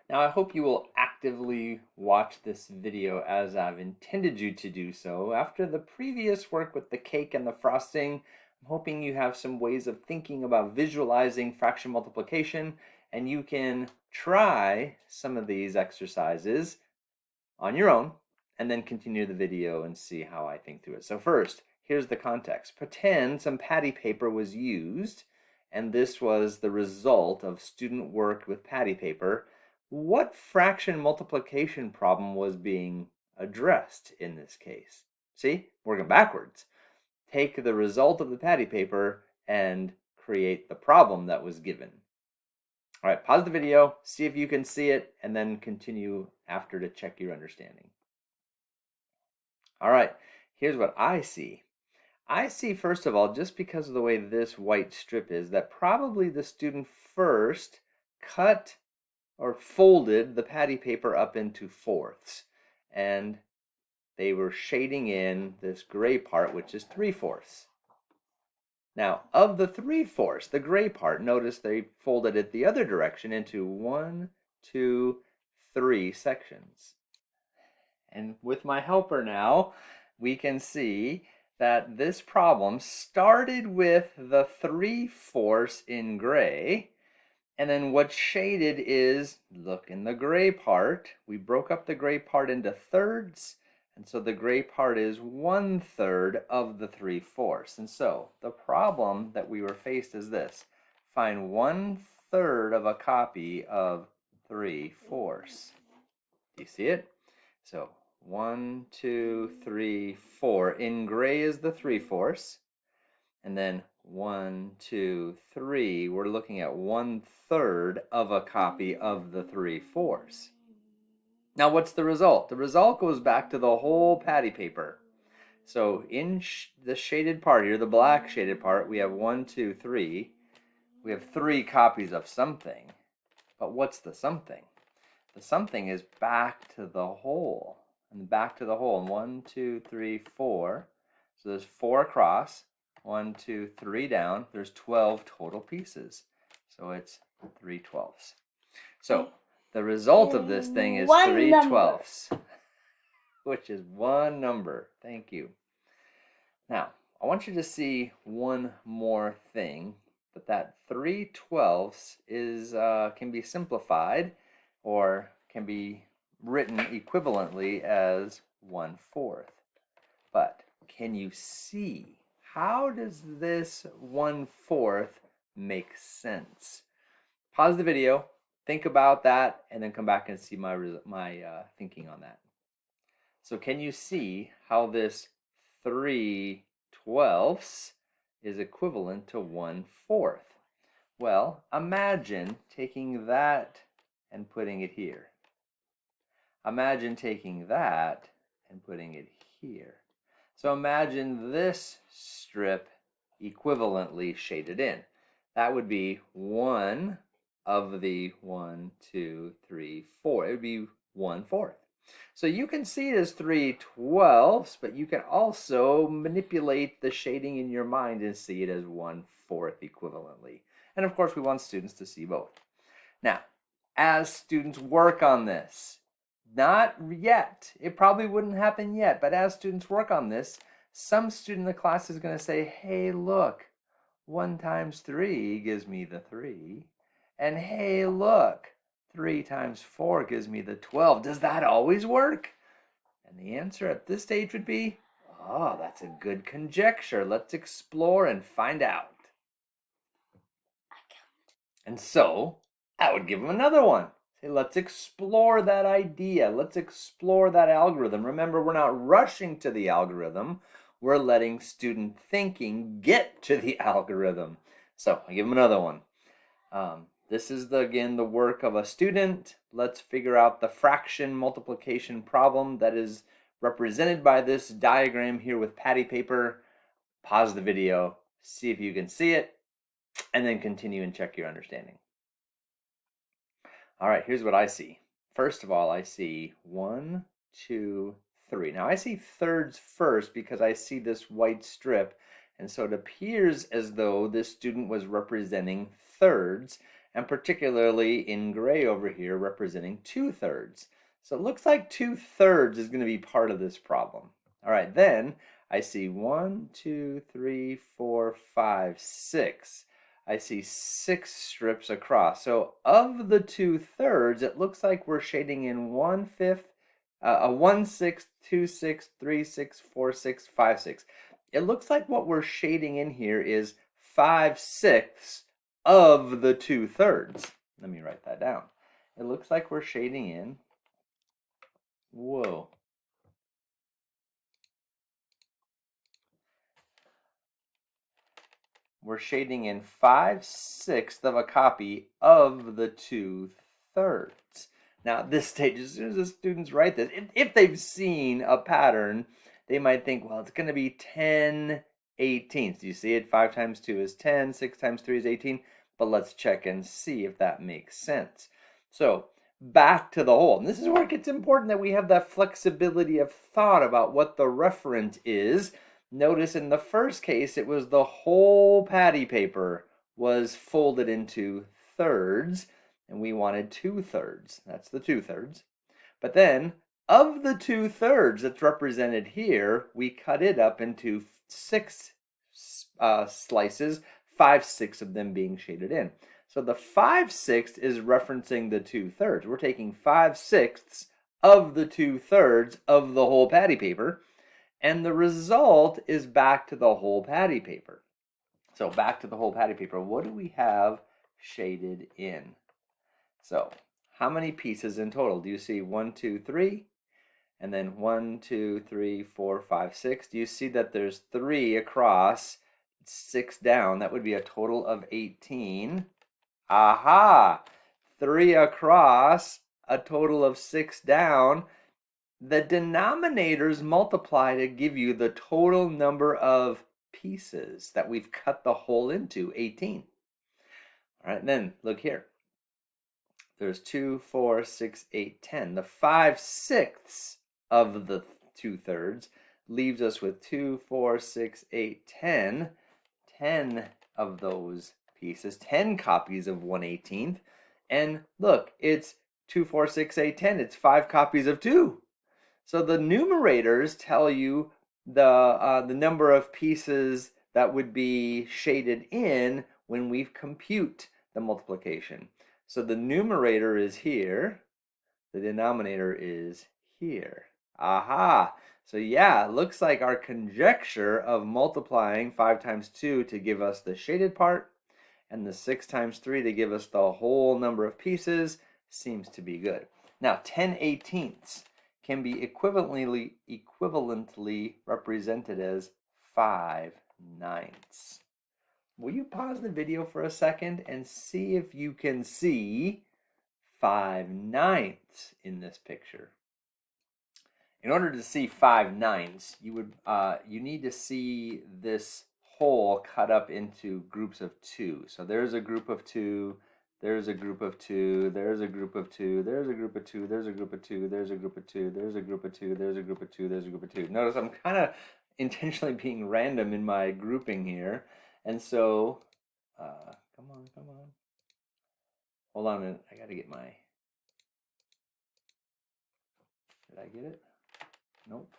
Now, I hope you will actively watch this video as I've intended you to do so. After the previous work with the cake and the frosting, I'm hoping you have some ways of thinking about visualizing fraction multiplication, and you can try some of these exercises on your own and then continue the video and see how I think through it. So first, here's the context. Pretend some patty paper was used, and this was the result of student work with patty paper. What fraction multiplication problem was being addressed in this case? See, working backwards. Take the result of the patty paper and create the problem that was given. All right, pause the video, see if you can see it, and then continue after to check your understanding. All right, here's what I see. I see, first of all, just because of the way this white strip is, that probably the student first cut or folded the patty paper up into fourths, and they were shading in this gray part, which is 3/4. Now, of the 3/4, the gray part, notice they folded it the other direction into 1, 2, 3 sections. And with my helper now, we can see that this problem started with the 3/4 in gray, and then what's shaded is, look in the gray part, we broke up the gray part into thirds, and so the gray part is 1/3 of the 3/4. And so the problem that we were faced is this: find 1/3 of a copy of 3/4. Do you see it? So 1, 2, 3, 4. In gray is the 3/4. And then 1, 2, 3. We're looking at 1/3 of a copy of the 3/4. Now, what's the result? The result goes back to the whole patty paper. So in the shaded part here, the black shaded part, we have 1, 2, 3. We have 3 copies of something. But what's the something? The something is back to the whole. And back to the whole. And 1, 2, 3, 4. So there's 4 across. 1, 2, 3 down. There's 12 total pieces. So it's 3/12. So the result of this thing is 3/12, which is one number. Thank you. Now, I want you to see one more thing, that 3/12 is can be simplified or can be written equivalently as 1/4. But can you see, how does this 1/4 make sense? Pause the video, think about that, and then come back and see my thinking on that. So can you see how this 3/12 is equivalent to 1/4? Well, imagine taking that and putting it here. Imagine taking that and putting it here. So imagine this strip equivalently shaded in. That would be 1 of the 1, 2, 3, 4. It would be 1/4. So you can see it as 3/12, but you can also manipulate the shading in your mind and see it as 1/4 equivalently. And of course, we want students to see both. Now, as students work on this, not yet, it probably wouldn't happen yet, but as students work on this, some student in the class is going to say, hey, look, 1 times 3 gives me the 3. And hey, look, 3 times 4 gives me the 12. Does that always work? And the answer at this stage would be, oh, that's a good conjecture. Let's explore and find out. And so I would give them another one. Say, let's explore that idea. Let's explore that algorithm. Remember, we're not rushing to the algorithm. We're letting student thinking get to the algorithm. So I give them another one. This is, again, the work of a student. Let's figure out the fraction multiplication problem that is represented by this diagram here with patty paper. Pause the video, see if you can see it, and then continue and check your understanding. All right, here's what I see. First of all, I see 1, 2, 3. Now I see thirds first because I see this white strip, and so it appears as though this student was representing thirds. and particularly in gray over here representing 2/3. So it looks like 2/3 is going to be part of this problem. All right, then I see 1, 2, 3, 4, 5, 6. I see 6 strips across. So of the 2/3, it looks like we're shading in 1/5, a 1/6, 2/6, 3/6, 4/6, 5/6. It looks like what we're shading in here is 5/6 of the 2/3. Let me write that down. It looks like we're shading in, whoa. We're shading in 5/6 of a copy of the 2/3. Now, at this stage, as soon as the students write this, if they've seen a pattern, they might think, well, it's going to be 10/18. Do you see it? 5 times 2 is 10, 6 times 3 is 18. But let's check and see if that makes sense. So, back to the whole. And this is where it gets important that we have that flexibility of thought about what the referent is. Notice in the first case, it was the whole patty paper was folded into thirds, and we wanted 2/3. That's the 2/3. But then, of the 2/3 that's represented here, we cut it up into 6 slices, 5/6 of them being shaded in. So the 5/6 is referencing the 2/3. We're taking 5/6 of the 2/3 of the whole patty paper, and the result is back to the whole patty paper. So back to the whole patty paper, what do we have shaded in? So how many pieces in total? Do you see 1, 2, 3? And then 1, 2, 3, 4, 5, 6. Do you see that there's 3 across, 6 down? That would be a total of 18. Aha! 3 across, a total of 6 down. The denominators multiply to give you the total number of pieces that we've cut the whole into, 18. All right, then look here. There's 2, 4, 6, 8, 10. The 5/6 of the 2/3 leaves us with 2, 4, 6, 8, 10. 10 of those pieces, 10 copies of 1/18. And look, it's 2, 4, 6, 8, 10. It's 5 copies of 2. So the numerators tell you the number of pieces that would be shaded in when we compute the multiplication. So the numerator is here, the denominator is here. Aha! So yeah, it looks like our conjecture of multiplying 5 times 2 to give us the shaded part and the 6 times 3 to give us the whole number of pieces seems to be good. Now 10/18 can be equivalently represented as 5/9. Will you pause the video for a second and see if you can see 5/9 in this picture? In order to see 5/9, you need to see this whole cut up into groups of 2. So there's a group of 2, there's a group of 2, there's a group of 2, there's a group of 2, there's a group of 2, there's a group of 2, there's a group of 2, there's a group of 2, there's a group of 2. Notice I'm kind of intentionally being random in my grouping here. And so, come on. Hold on a minute. I got to get my, did I get it? Nope.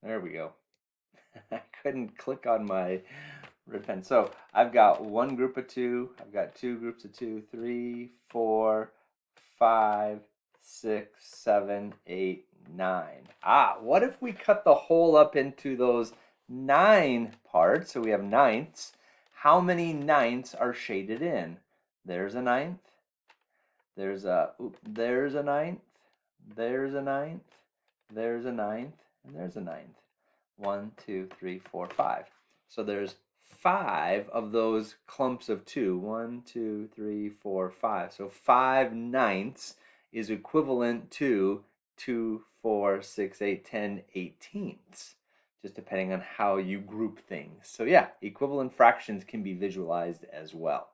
There we go. I couldn't click on my red pen. So I've got one group of 2. I've got 2 groups of 2, 3, 4, 5, 6, 7, 8, 9. What if we cut the whole up into those 9 parts? So we have ninths. How many ninths are shaded in? There's a ninth. There's a ninth. There's a ninth. There's a ninth. And there's a ninth. 1, 2, 3, 4, 5. So there's 5 of those clumps of 2. 1, 2, 3, 4, 5. So 5/9 is equivalent to 2, 4, 6, 8, 10, 18ths, just depending on how you group things. So yeah, equivalent fractions can be visualized as well.